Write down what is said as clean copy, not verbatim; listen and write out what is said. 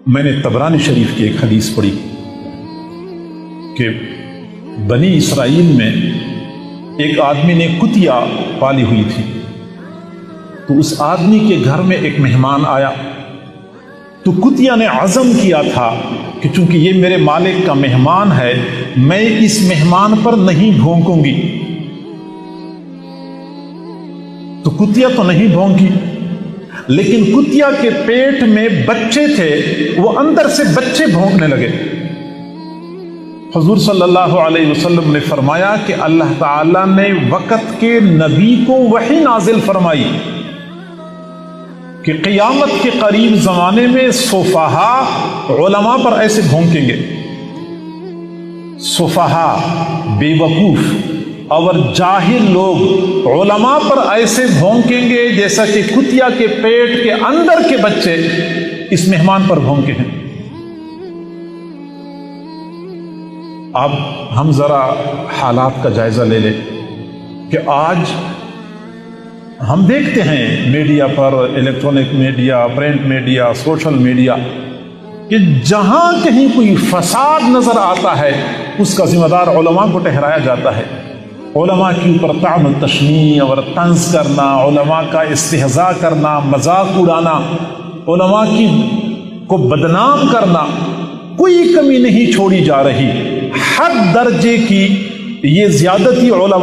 میں نے طبرانی شریف کی ایک حدیث پڑھی کہ بنی اسرائیل میں ایک آدمی نے کتیا پالی ہوئی تھی، تو اس آدمی کے گھر میں ایک مہمان آیا، تو کتیا نے عزم کیا تھا کہ چونکہ یہ میرے مالک کا مہمان ہے، میں اس مہمان پر نہیں بھونکوں گی۔ تو کتیا تو نہیں بھونکی، لیکن کتیا کے پیٹ میں بچے تھے، وہ اندر سے بچے بھونکنے لگے۔ حضور صلی اللہ علیہ وسلم نے فرمایا کہ اللہ تعالیٰ نے وقت کے نبی کو وحی نازل فرمائی کہ قیامت کے قریب زمانے میں سفہاء علماء پر ایسے بھونکیں گے۔ سفہاء بے وقوف اور جاہل لوگ علماء پر ایسے بھونکیں گے جیسا کہ کتیا کے پیٹ کے اندر کے بچے اس مہمان پر بھونکے ہیں۔ اب ہم ذرا حالات کا جائزہ لے لیں کہ آج ہم دیکھتے ہیں میڈیا پر، electronic media, print media, social media, کہ جہاں کہیں کوئی فساد نظر آتا ہے اس کا ذمہ دار علماء کو ٹھہرایا جاتا ہے۔ علماء کے اوپر طعن و تشنیع اور طنز کرنا، علماء کا استہزاء کرنا، مذاق اڑانا، علماء کو بدنام کرنا، کوئی کمی نہیں چھوڑی جا رہی۔ حد درجے کی یہ زیادتی علماء